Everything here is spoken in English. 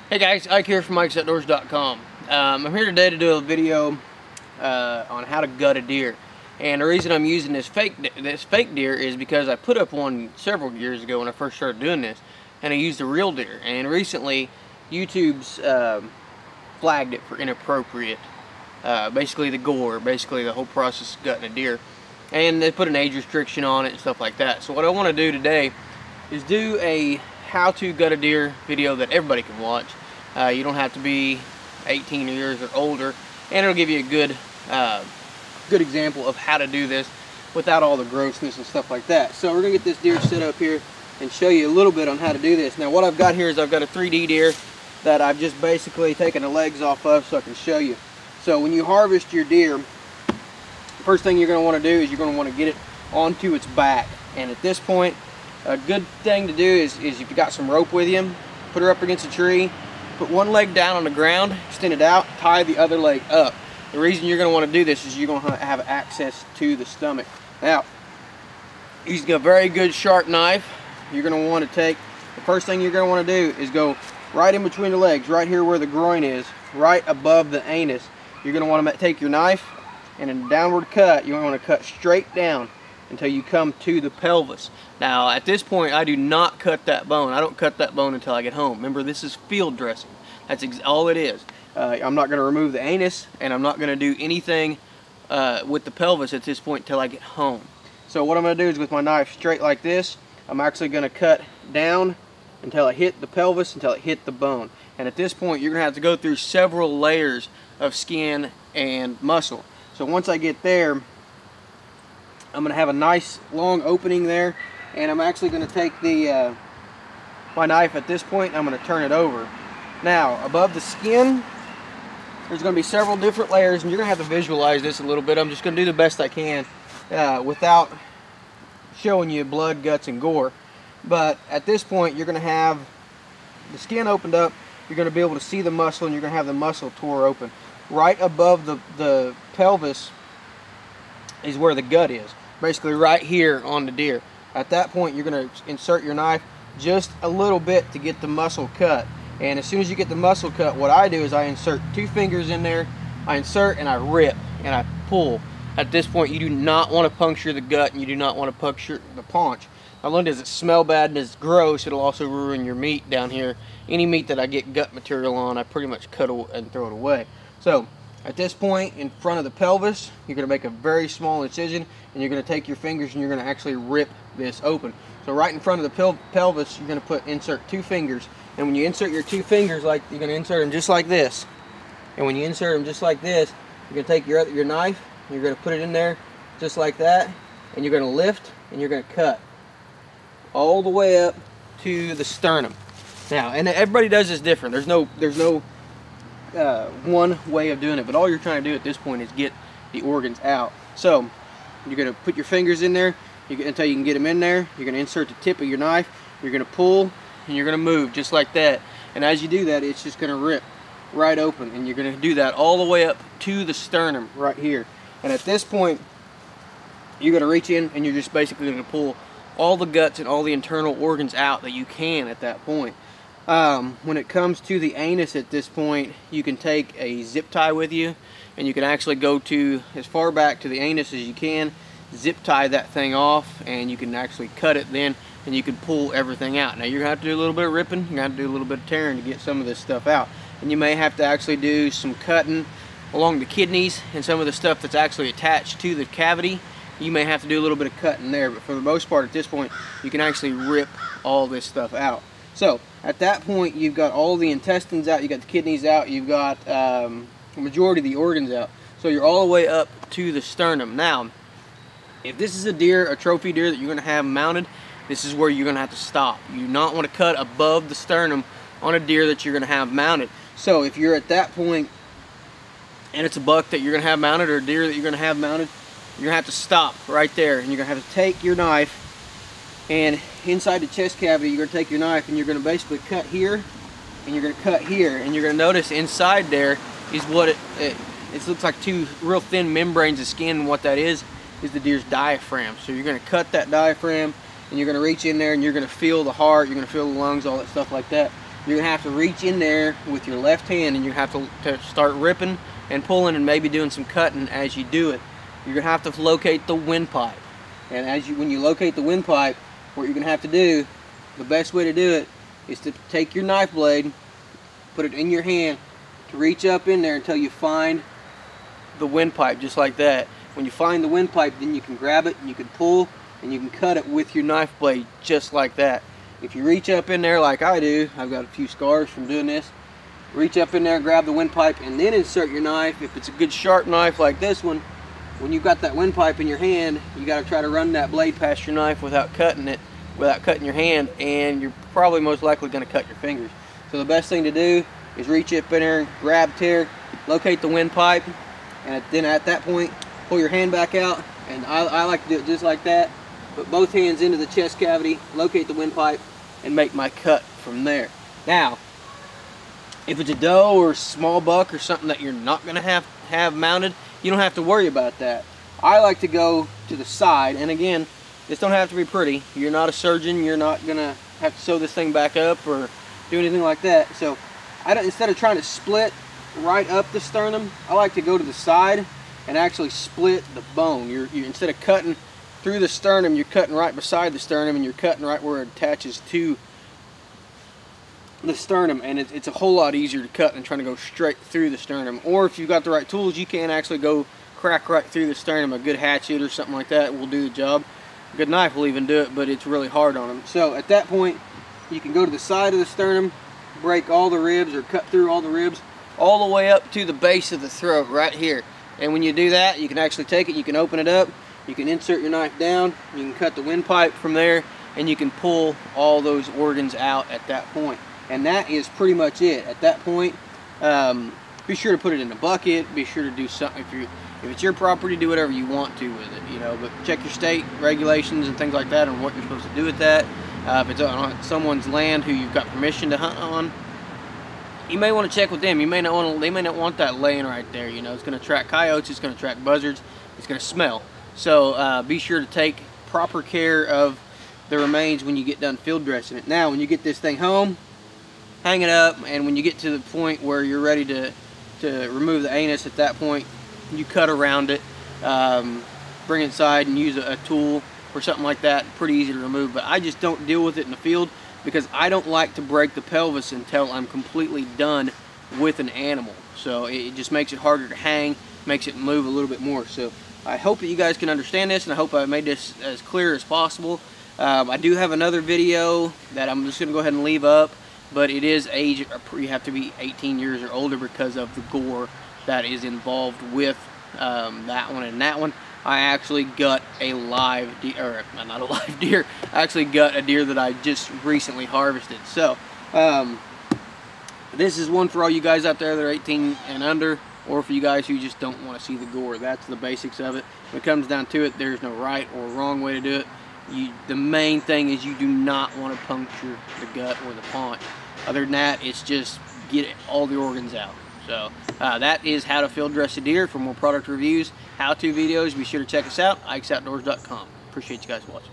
Hey guys, Ike here from IkesOutdoors.com. I'm here today to do a video on how to gut a deer. And the reason I'm using this fake deer is because I put up one several years ago when I first started doing this, and I used a real deer. And recently, YouTube's flagged it for inappropriate. Basically the gore, basically the whole process of gutting a deer. And they put an age restriction on it and stuff like that. So what I want to do today is do a how to gut a deer video that everybody can watch. You don't have to be 18 years or older, and it'll give you a good example of how to do this without all the grossness and stuff like that. So we're gonna get this deer set up here and show you a little bit on how to do this. Now what I've got here is I've got a 3D deer that I've just basically taken the legs off of so I can show you. So when you harvest your deer, first thing you're going to want to do is you're going to want to get it onto its back. And at this point, a good thing to do is if you've got some rope with you, put her up against a tree, put one leg down on the ground, extend it out, tie the other leg up. The reason you're going to want to do this is you're going to have access to the stomach. Now, using a very good sharp knife, you're going to want to take, the first thing you're going to want to do is go right in between the legs, right here where the groin is, right above the anus. You're going to want to take your knife, and in a downward cut, you want to cut straight down until you come to the pelvis. Now, at this point, I do not cut that bone. I don't cut that bone until I get home. Remember, this is field dressing. That's all it is. I'm not going to remove the anus, and I'm not going to do anything with the pelvis at this point until I get home. So what I'm going to do is with my knife straight like this, I'm actually going to cut down until it hit the pelvis, until it hit the bone. And at this point, you're going to have to go through several layers of skin and muscle. So once I get there, I'm going to have a nice long opening there, and I'm actually going to take the my knife at this point, and I'm going to turn it over. Now, above the skin, there's going to be several different layers, and you're going to have to visualize this a little bit. I'm just going to do the best I can without showing you blood, guts, and gore. But at this point, you're going to have the skin opened up, you're going to be able to see the muscle, and you're going to have the muscle tore open. Right above the pelvis is where the gut is, basically right here on the deer. At that point, you're going to insert your knife just a little bit to get the muscle cut. And as soon as you get the muscle cut, what I do is I insert 2 fingers in there, I insert and I rip and I pull. At this point, you do not want to puncture the gut, and you do not want to puncture the paunch. Not only does it smell bad and it's gross, it'll also ruin your meat down here. Any meat that I get gut material on, I pretty much cut and throw it away. So at this point, in front of the pelvis, you're going to make a very small incision, and you're going to take your fingers and you're going to actually rip this open. So right in front of the pelvis, you're going to insert 2 fingers. And when you insert your 2 fingers, like you're going to insert them just like this. And when you insert them just like this, you're going to take your knife, you're going to put it in there just like that, and you're going to lift and you're going to cut all the way up to the sternum. Now, and everybody does this different. There's no one way of doing it, but all you're trying to do at this point is get the organs out. So you're going to put your fingers in there until you can get them in there. You're going to insert the tip of your knife, you're going to pull, and you're going to move just like that. And as you do that, it's just going to rip right open, and you're going to do that all the way up to the sternum right here. And at this point, you're going to reach in and you're just basically going to pull all the guts and all the internal organs out that you can at that point. When it comes to the anus at this point, you can take a zip tie with you, and you can actually go to as far back to the anus as you can, zip tie that thing off, and you can actually cut it then, and you can pull everything out. Now you're going to have to do a little bit of ripping, you're going to have to do a little bit of tearing to get some of this stuff out. And you may have to actually do some cutting along the kidneys and some of the stuff that's actually attached to the cavity. You may have to do a little bit of cutting there, but for the most part at this point, you can actually rip all this stuff out. So at that point, you've got all the intestines out, you've got the kidneys out, you've got the majority of the organs out. So you're all the way up to the sternum. Now, if this is a deer, a trophy deer that you're going to have mounted, this is where you're going to have to stop. You do not want to cut above the sternum on a deer that you're going to have mounted. So if you're at that point and it's a buck that you're going to have mounted or a deer that you're going to have mounted, you're going to have to stop right there, and you're going to have to take your knife, and inside the chest cavity you're going to take your knife and you're going to basically cut here, and you're going to cut here, and you're going to notice inside there is what it looks like 2 real thin membranes of skin, and what that is the deer's diaphragm. So you're going to cut that diaphragm, and you're going to reach in there and you're going to feel the heart, you're going to feel the lungs, all that stuff like that. you're gonna have to reach in there with your left hand, and you have to start ripping and pulling and maybe doing some cutting as you do it. You're gonna have to locate the windpipe, and when you locate the windpipe, what you're gonna have to do, the best way to do it is to take your knife blade, put it in your hand, to reach up in there until you find the windpipe, just like that. When you find the windpipe, then you can grab it and you can pull and you can cut it with your knife blade, just like that. If you reach up in there like I do, I've got a few scars from doing this, reach up in there, grab the windpipe, and then insert your knife. If it's a good sharp knife like this one, when you've got that windpipe in your hand, you got to try to run that blade past your knife without cutting it, without cutting your hand, and you're probably most likely going to cut your fingers. So the best thing to do is reach up in there, grab, tear, locate the windpipe, and then at that point, pull your hand back out. And I like to do it just like that. Put both hands into the chest cavity, locate the windpipe, and make my cut from there. Now, if it's a doe or small buck or something that you're not going to have mounted, you don't have to worry about that. I like to go to the side, and again, this don't have to be pretty. You're not a surgeon. You're not going to have to sew this thing back up or do anything like that. So instead of trying to split right up the sternum, I like to go to the side and actually split the bone. You're instead of cutting through the sternum, you're cutting right beside the sternum, and you're cutting right where it attaches to the sternum, and it's a whole lot easier to cut than trying to go straight through the sternum. Or if you've got the right tools, you can actually go crack right through the sternum. A good hatchet or something like that will do the job. A good knife will even do it, but it's really hard on them. So at that point, you can go to the side of the sternum, break all the ribs or cut through all the ribs all the way up to the base of the throat right here. And when you do that, you can actually take it, you can open it up, you can insert your knife down, you can cut the windpipe from there, and you can pull all those organs out at that point. And that is pretty much it. At that point, be sure to put it in a bucket, be sure to do something. If it's your property, do whatever you want to with it, you know, but check your state regulations and things like that on what you're supposed to do with that. If it's on someone's land who you've got permission to hunt on, you may want to check with them. You may not want to, they may not want that laying right there. You know, it's going to attract coyotes, it's going to attract buzzards, it's going to smell. So be sure to take proper care of the remains when you get done field dressing it. Now, when you get this thing home, hang it up, and when you get to the point where you're ready to remove the anus, at that point, you cut around it, bring it inside and use a tool or something like that. Pretty easy to remove, but I just don't deal with it in the field because I don't like to break the pelvis until I'm completely done with an animal. So it just makes it harder to hang, makes it move a little bit more. So I hope that you guys can understand this, and I hope I made this as clear as possible. I do have another video that I'm just going to go ahead and leave up, but it is age, you have to be 18 years or older because of the gore that is involved with that one. And that one, I actually gut a live deer, or not a live deer, I actually gut a deer that I just recently harvested. So this is one for all you guys out there that are 18 and under, or for you guys who just don't want to see the gore. That's the basics of it. When it comes down to it, there's no right or wrong way to do it. The main thing is you do not want to puncture the gut or the paunch. Other than that, it's just get all the organs out. So that is how to field dress a deer. For more product reviews, how-to videos, be sure to check us out, ikesoutdoors.com. Appreciate you guys watching.